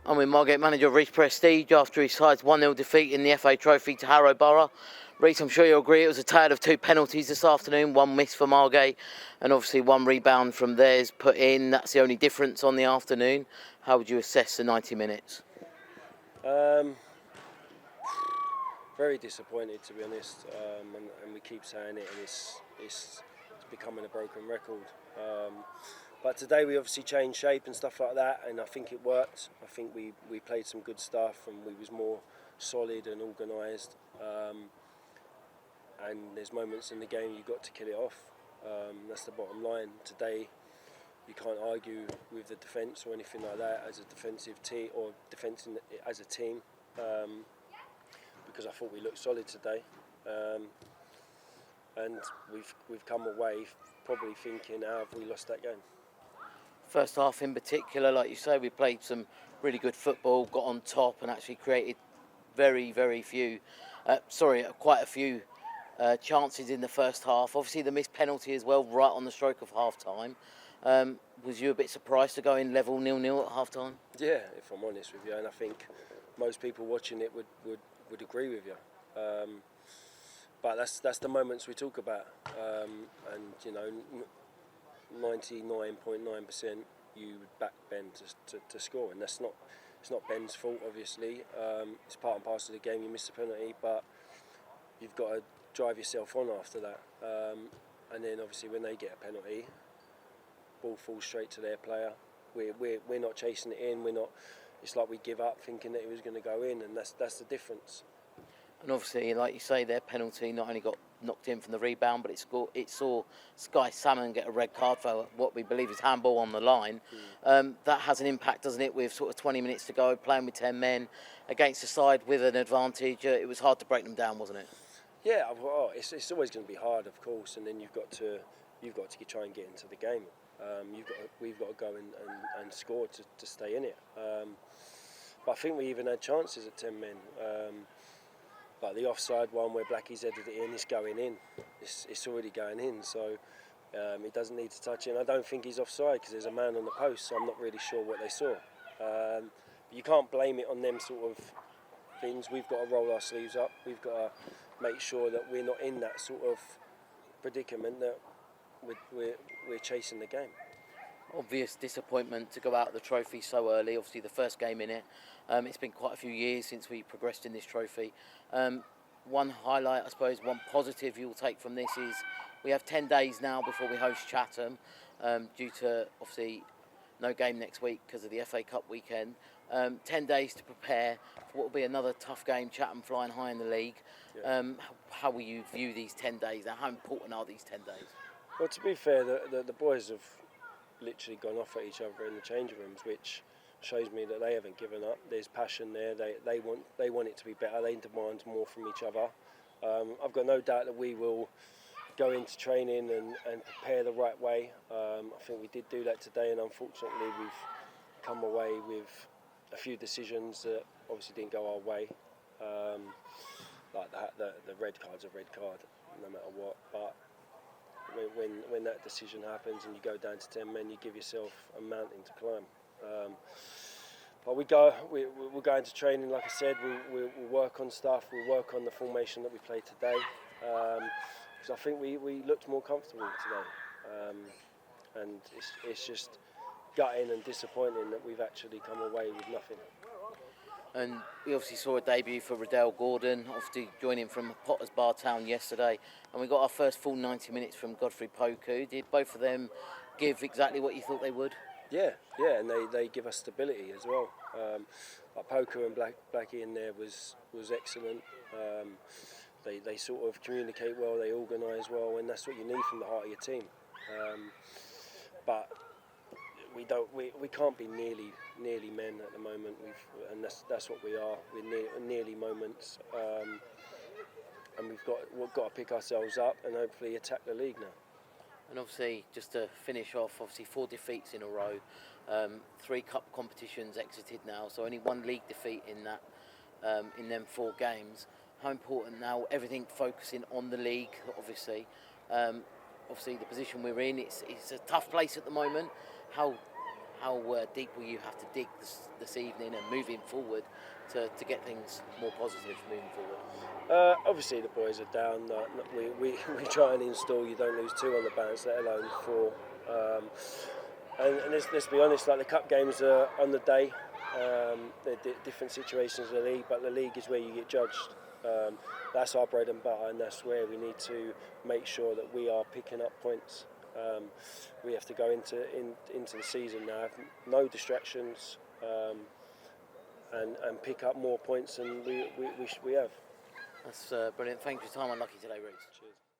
I'm with Margate manager Reece Prestedge after his side's 1-0 defeat in the FA Trophy to Harrow Borough. Reece, I'm sure you'll agree it was a tale of two penalties this afternoon, one miss for Margate and obviously one rebound from theirs put in. That's the only difference on the afternoon. How would you assess the 90 minutes? Very disappointed, to be honest, and we keep saying it, and it's becoming a broken record. But today we obviously changed shape and stuff like that, and I think it worked. I think we played some good stuff, and we was more solid and organised. And there's moments in the game you've got to kill it off. That's the bottom line. Today you can't argue with the defence or anything like that as a defensive team or as a team. Because I thought we looked solid today, and we've come away probably thinking, how have we lost that game? First half in particular, like you say, we played some really good football, got on top and actually created quite a few chances in the first half. Obviously the missed penalty as well, right on the stroke of half time. Was you a bit surprised to go in level 0-0 at half time? Yeah, if I'm honest with you, and I think most people watching it would agree with you. But that's the moments we talk about, and you know, 99.9% you would back Ben to score, and it's not Ben's fault, obviously. It's part and parcel of the game. You miss the penalty, but you've got to drive yourself on after that. And then obviously when they get a penalty, ball falls straight to their player. We're not chasing it in. We're not. It's like we give up thinking that it was going to go in, and that's the difference. And obviously, like you say, their penalty not only got knocked in from the rebound, but it saw Sky Salmon get a red card for what we believe is handball on the line. That has an impact, doesn't it, with sort of 20 minutes to go, playing with 10 men against a side with an advantage. It was hard to break them down, wasn't it? Yeah, well, it's always going to be hard, of course, and then you've got to try and get into the game. We've got to go and score to stay in it. But I think we even had chances at 10 men. Like the offside one where Blackie's headed it in, it's going in. It's already going in, so he doesn't need to touch it. And I don't think he's offside because there's a man on the post, so I'm not really sure what they saw. But you can't blame it on them sort of things. We've got to roll our sleeves up. We've got to make sure that we're not in that sort of predicament that we're chasing the game. Obvious disappointment to go out of the trophy so early, obviously the first game in it. It's been quite a few years since we progressed in this trophy. One highlight, I suppose, one positive you'll take from this is we have 10 days now before we host Chatham, due to obviously no game next week because of the FA Cup weekend. 10 days to prepare for what will be another tough game, Chatham flying high in the league. Yeah. How will you view these 10 days and how important are these 10 days? Well, to be fair, the boys have literally gone off at each other in the changing rooms, which shows me that they haven't given up. There's passion there. They want it to be better. They demand more from each other. I've got no doubt that we will go into training and prepare the right way. I think we did do that today, and unfortunately we've come away with a few decisions that obviously didn't go our way. Like the red card's a red card, no matter what. But when that decision happens and you go down to 10 men, you give yourself a mountain to climb. But we'll go into training, like I said, we'll work on stuff, we'll work on the formation that we played today. Because I think we looked more comfortable today. And it's just gutting and disappointing that we've actually come away with nothing. And we obviously saw a debut for Riddell Gordon, obviously joining from Potters Bar Town yesterday. And we got our first full 90 minutes from Godfrey Poku. Did both of them give exactly what you thought they would? Yeah, and they give us stability as well. Like Poku and Blackie in there was excellent. They sort of communicate well, they organise well, and that's what you need from the heart of your team. But we can't be nearly men at the moment. And that's what we are. We're nearly moments, and we've got to pick ourselves up and hopefully attack the league now. And obviously, just to finish off, obviously 4 defeats in a row, 3 cup competitions exited now, so only 1 league defeat in that, in them 4 games. How important now? Everything focusing on the league, obviously. Obviously, the position we're in, it's a tough place at the moment. How how deep will you have to dig this evening and moving forward to get things more positive moving forward? Obviously the boys are down. We try and install you don't lose 2 on the bounce, let alone 4. And let's be honest, like the cup games are on the day. They're different situations in the league, but the league is where you get judged. That's our bread and butter, and that's where we need to make sure that we are picking up points. We have to go into the season now, have no distractions, and pick up more points than we have. That's brilliant. Thank you for your time on Lucky today, Reece. Cheers.